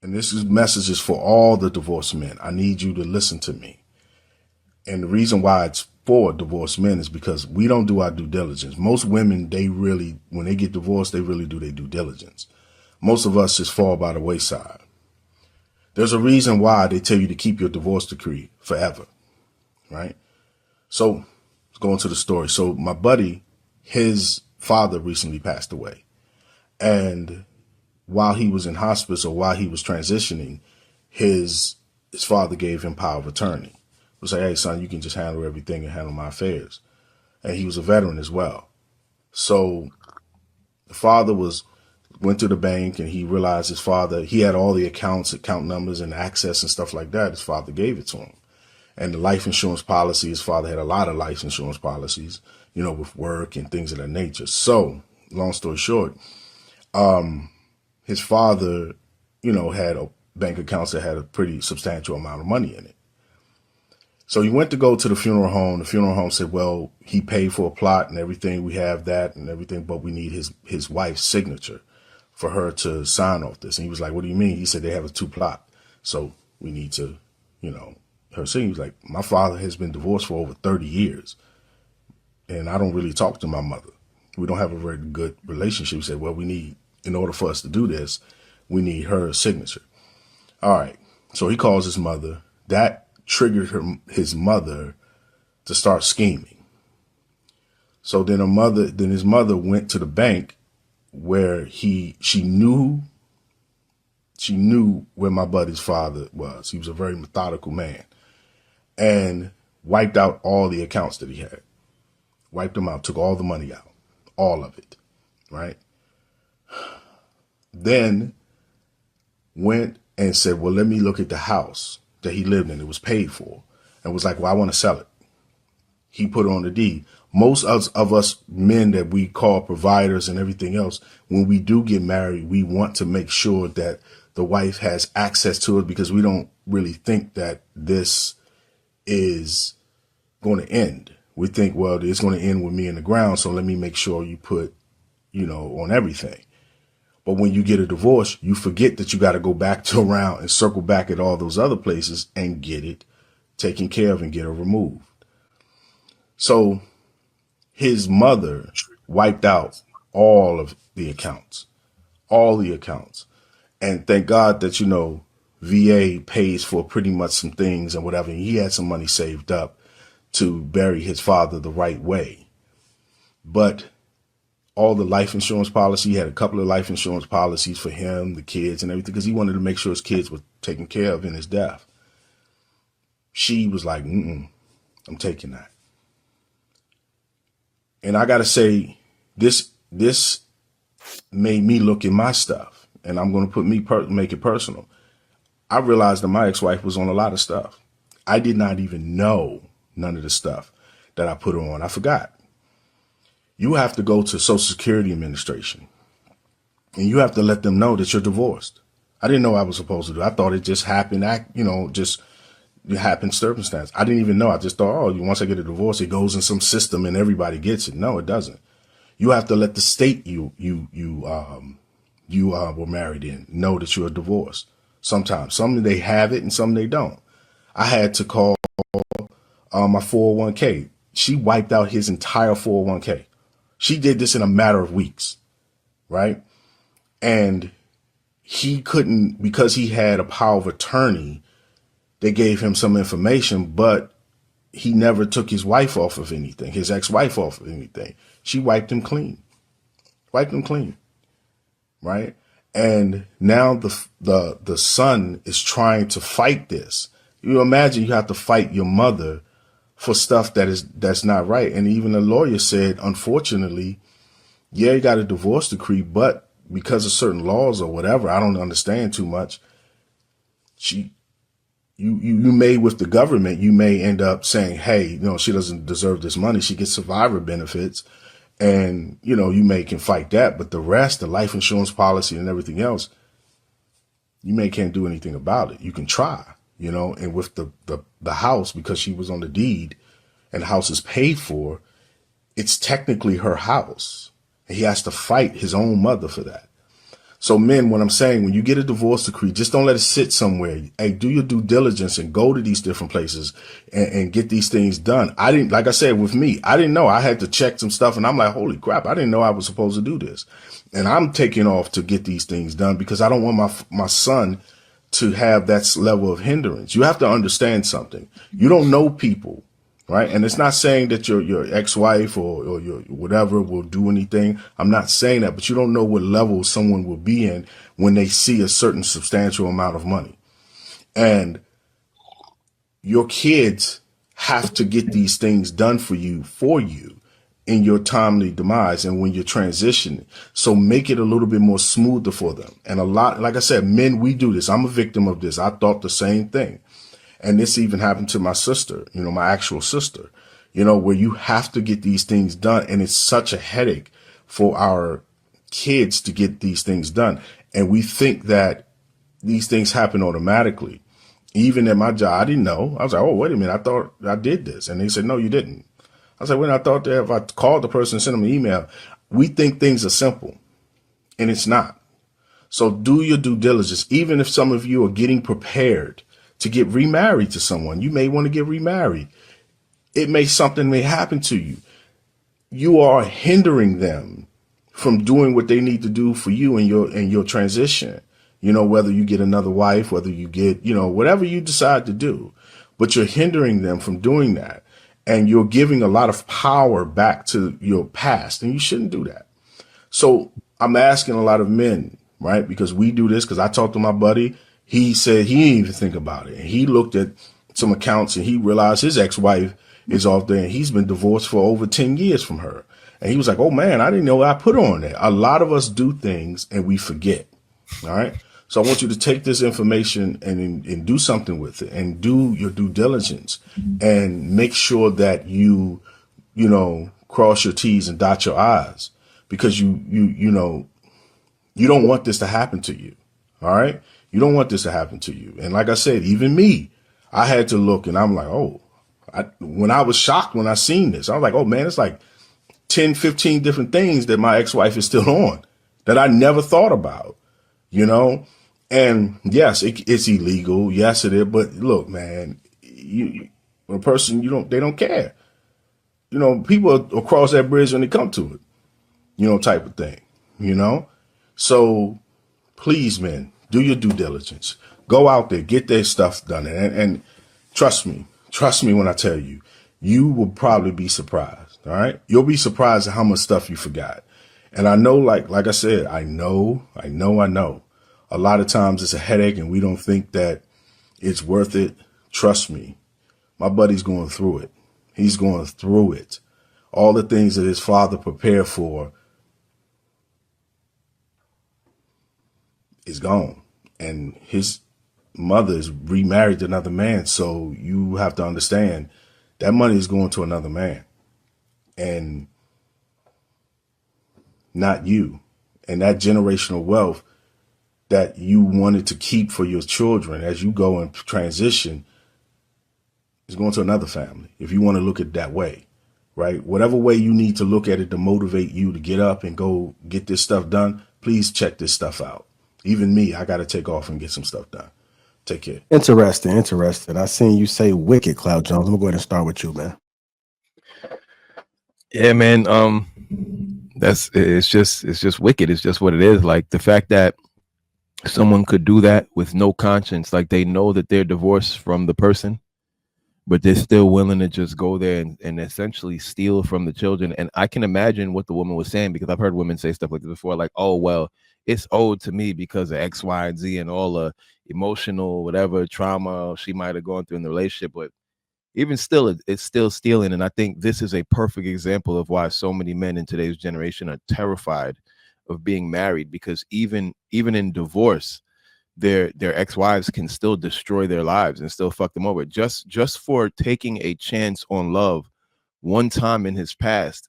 and this is messages for all the divorced men. I need you to listen to me. And the reason why it's for divorced men is because we don't do our due diligence. Most women, when they get divorced, they really do their due diligence. Most of us just fall by the wayside. There's a reason why they tell you to keep your divorce decree forever, right? So let's go into the story. So my buddy, his father recently passed away. And while he was in hospice, or while he was transitioning, his father gave him power of attorney. He say, hey, son, you can just handle everything and handle my affairs. And he was a veteran as well. So the father went to the bank, and he realized he had all the account numbers and access and stuff like that. His father gave it to him. And the life insurance policy, his father had a lot of life insurance policies, with work and things of that nature. So long story short, his father, had bank accounts that had a pretty substantial amount of money in it. So he went to go to the funeral home. The funeral home said, well, he paid for a plot and everything. We have that and everything, but we need his wife's signature for her to sign off this. And he was like, what do you mean? He said they have a 2-plot. So we need to, her signature. He was like, my father has been divorced for over 30 years. And I don't really talk to my mother. We don't have a very good relationship. He said, well, in order for us to do this, we need her signature. All right. So he calls his mother. That triggered his mother to start scheming. So then his mother went to the bank where she knew where my buddy's father was. He was a very methodical man, and wiped out all the accounts that he had. Wiped them out, took all the money out, all of it, right? Then went and said, well, let me look at the house that he lived in. It was paid for, and was like, well, I want to sell it. He put it on the deed. Most of us men that we call providers and everything else, when we do get married, we want to make sure that the wife has access to it, because we don't really think that this is going to end. We think, well, it's going to end with me in the ground, so let me make sure you put, on everything. But when you get a divorce, you forget that you got to go back around and circle back at all those other places and get it taken care of and get it removed. So his mother wiped out all of the accounts, And thank God that, VA pays for pretty much some things and whatever. And he had some money saved up to bury his father the right way. But all the life insurance policy, he had a couple of life insurance policies for him, the kids and everything, because he wanted to make sure his kids were taken care of in his death. She was like, I'm taking that. And I got to say, this made me look at my stuff, and I'm going to make it personal. I realized that my ex-wife was on a lot of stuff. I did not even know none of the stuff that I put her on. I forgot. You have to go to Social Security Administration, and you have to let them know that you're divorced. I didn't know I was supposed to do. I thought it just happened, just it happened circumstance. I didn't even know. I just thought, once I get a divorce, it goes in some system and everybody gets it. No, it doesn't. You have to let the state you were married in know that you're divorced. Sometimes some they have it and some they don't. I had to call my 401k. She wiped out his entire 401k. She did this in a matter of weeks, right? And he couldn't, because he had a power of attorney, they gave him some information, but he never took his wife off of anything, his ex-wife off of anything. She wiped him clean, right? And now the son is trying to fight this. You imagine you have to fight your mother for stuff that's not right. And even the lawyer said, unfortunately, yeah, you got a divorce decree, but because of certain laws or whatever, I don't understand too much. You may, with the government, you may end up saying, hey, she doesn't deserve this money. She gets survivor benefits, and, you can fight that. But the rest, the life insurance policy and everything else, you can't do anything about it. You can try, and with the house, because she was on the deed and the house is paid for, it's technically her house. And he has to fight his own mother for that. So men, what I'm saying, when you get a divorce decree, just don't let it sit somewhere. Hey, do your due diligence and go to these different places and get these things done. I didn't, like I said, with me, I didn't know. I had to check some stuff and I'm like, holy crap, I didn't know I was supposed to do this. And I'm taking off to get these things done because I don't want my son to have that level of hindrance. You have to understand something. You don't know people. Right. And it's not saying that your ex-wife or your whatever will do anything. I'm not saying that, but you don't know what level someone will be in when they see a certain substantial amount of money. And your kids have to get these things done for you in your timely demise and when you're transitioning. So make it a little bit more smoother for them. And a lot, like I said, men, we do this. I'm a victim of this. I thought the same thing. And this even happened to my sister, my actual sister, where you have to get these things done. And it's such a headache for our kids to get these things done. And we think that these things happen automatically. Even at my job, I didn't know. I was like, oh, wait a minute. I thought I did this. And they said, no, you didn't. I was like, well, I thought that if I called the person and sent them an email, we think things are simple and it's not. So do your due diligence. Even if some of you are getting prepared to get remarried to someone, you may want to get remarried. Something may happen to you. You are hindering them from doing what they need to do for you in your transition. Whether you get another wife, whether you get, whatever you decide to do, but you're hindering them from doing that. And you're giving a lot of power back to your past, and you shouldn't do that. So I'm asking a lot of men, right? Because we do this, because I talked to my buddy. He said he didn't even think about it. And he looked at some accounts and he realized his ex-wife is off there and he's been divorced for over 10 years from her. And he was like, oh man, I didn't know what I put on there. A lot of us do things and we forget. All right. So I want you to take this information and do something with it and do your due diligence and make sure that you cross your T's and dot your I's, because you don't want this to happen to you. All right. You don't want this to happen to you. And like I said, even me, I had to look and I'm like, when I was shocked when I seen this, I was like, oh man, it's like 10, 15 different things that my ex-wife is still on that I never thought about, and yes, it's illegal. Yes, it is. But look, man, a person, they don't care. People will cross that bridge when they come to it, type of thing, So please, man, do your due diligence. Go out there, get their stuff done. And trust me when I tell you, you will probably be surprised. All right. You'll be surprised at how much stuff you forgot. And I know, like I said, I know. A lot of times it's a headache and we don't think that it's worth it. Trust me, my buddy's going through it. He's going through it. All the things that his father prepared for is gone. And his mother is remarried to another man. So you have to understand that money is going to another man and not you. And that generational wealth that you wanted to keep for your children as you go and transition is going to another family. If you want to look at it that way, right? Whatever way you need to look at it to motivate you to get up and go get this stuff done, please check this stuff out. Even me, I got to take off and get some stuff done. Take care. Interesting. I seen you say wicked, Cloud Jones. I'm gonna go ahead and start with you, man. Yeah, man. It's just wicked. It's just what it is. Like the fact that someone could do that with no conscience, like they know that they're divorced from the person, but they're still willing to just go there and essentially steal from the children. And I can imagine what the woman was saying, because I've heard women say stuff like this before, like, oh, well, it's owed to me because of X, Y, and Z and all the emotional, whatever trauma she might have gone through in the relationship. But even still, it's still stealing. And I think this is a perfect example of why so many men in today's generation are terrified of being married, because even in divorce, their ex-wives can still destroy their lives and still fuck them over just for taking a chance on love one time in his past.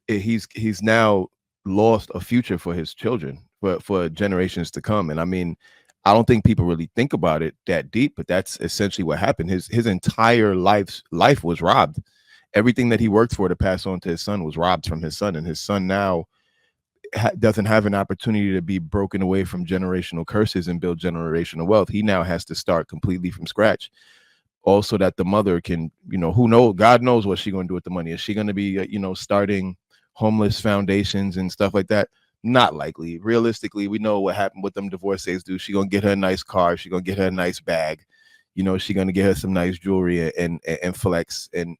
He's now lost a future for his children, for generations to come. And I mean, I don't think people really think about it that deep, but that's essentially what happened. His entire life was robbed. Everything that he worked for to pass on to his son was robbed from his son, and his son now doesn't have an opportunity to be broken away from generational curses and build generational wealth. He now has to start completely from scratch. Also, that the mother can, who knows, God knows what she's going to do with the money. Is she going to be, starting homeless foundations and stuff like that? Not likely. Realistically, we know what happened with them divorcees do. She going to get her a nice car. She going to get her a nice bag. She going to get her some nice jewelry and flex and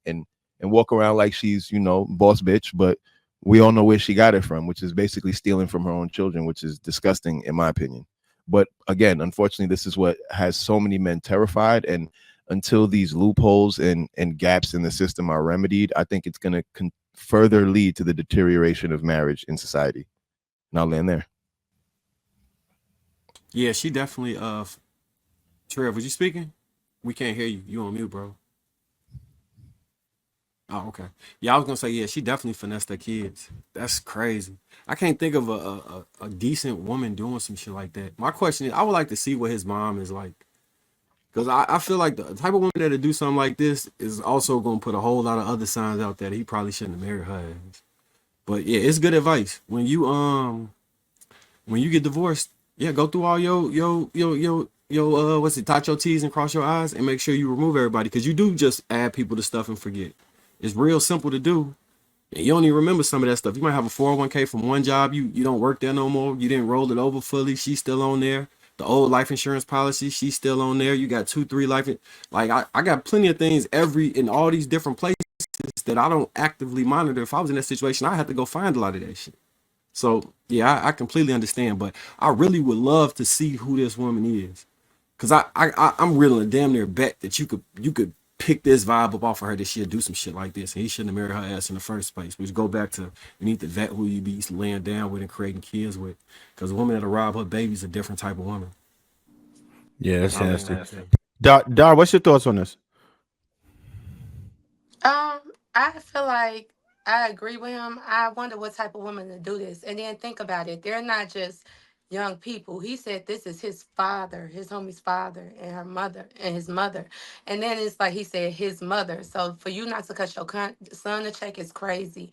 walk around like she's, boss bitch. But we all know where she got it from, which is basically stealing from her own children, which is disgusting in my opinion. But again, unfortunately, this is what has so many men terrified. And until these loopholes and gaps in the system are remedied, I think it's going to further lead to the deterioration of marriage in society. And I'll land there. Yeah, she definitely. Trev, was you speaking? We can't hear you. You on mute, bro. Oh, okay. Yeah, I was gonna say, yeah, she definitely finessed her kids. That's crazy. I can't think of a decent woman doing some shit like that. My question is, I would like to see what his mom is like. Because I feel like the type of woman that'll do something like this is also gonna put a whole lot of other signs out there that he probably shouldn't have married her ass. But yeah, it's good advice. When you get divorced, yeah, go through all your what's it, dot your T's and cross your I's and make sure you remove everybody, because you do just add people to stuff and forget. It's real simple to do. And you don't even remember some of that stuff. You might have a 401k from one job. You don't work there no more. You didn't roll it over fully. She's still on there. The old life insurance policy, she's still on there. You got 2, 3 like I got plenty of things in all these different places that I don't actively monitor. If I was in that situation, I had to go find a lot of that shit. So yeah, I completely understand, but I really would love to see who this woman is, cause I'm willing to damn near bet that you could pick this vibe up off of her that she'll do some shit like this, and he shouldn't have married her ass in the first place. Which go back to, you need to vet who you be laying down with and creating kids with, cause a woman that'll rob her baby is a different type of woman. Yeah, that's I'll nasty. land there. Dar, what's your thoughts on this? I feel like I agree with him. I wonder what type of woman to do this. And then think about it. They're not just young people. He said this is his father, his homie's father, and her mother, and his mother. And then it's like he said his mother. So for you not to cut your son a check is crazy.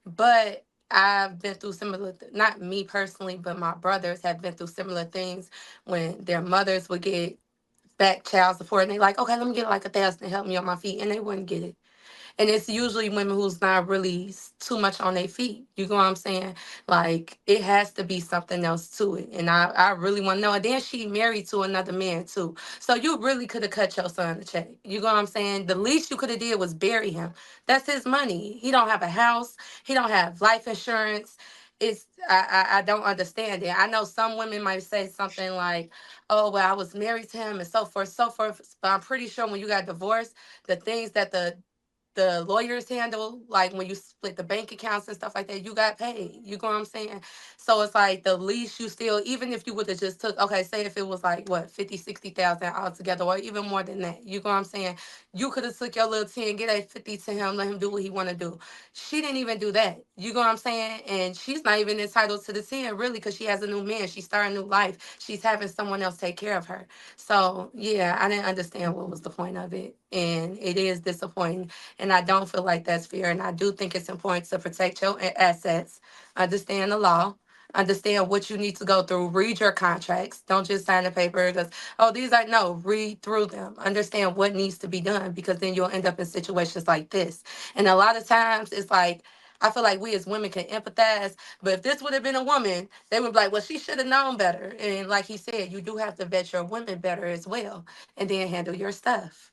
But I've been through similar, not me personally, but my brothers have been through similar things when their mothers would get back child support and they like, okay, let me get like 1,000 to help me on my feet, and they wouldn't get it. And it's usually women who's not really too much on their feet. You know what I'm saying? Like, it has to be something else to it. And I really want to know. And then she married to another man too. So you really could have cut your son a check. You know what I'm saying? The least you could have did was bury him. That's his money. He don't have a house. He don't have life insurance. I don't understand it. I know some women might say something like, oh, well, I was married to him and so forth, so forth. But I'm pretty sure when you got divorced, the things that the lawyers handle, like when you split the bank accounts and stuff like that, you got paid. You know what I'm saying? So it's like the least you still, even if you would have just took, okay, say if it was like what, 50, 60,000 altogether, or even more than that. You know what I'm saying? You could have took your little 10, get a 50 to him, let him do what he want to do. She didn't even do that. You know what I'm saying? And she's not even entitled to the 10 really, because she has a new man. She's starting a new life. She's having someone else take care of her. So yeah, I didn't understand what was the point of it. And it is disappointing. And I don't feel like that's fair. And I do think it's important to protect your assets, understand the law, understand what you need to go through, read your contracts. Don't just sign the paper. Just, oh, these are, no, read through them. Understand what needs to be done, because then you'll end up in situations like this. And a lot of times it's like, I feel like we as women can empathize, but if this would have been a woman, they would be like, well, she should have known better. And like he said, you do have to vet your women better as well, and then handle your stuff.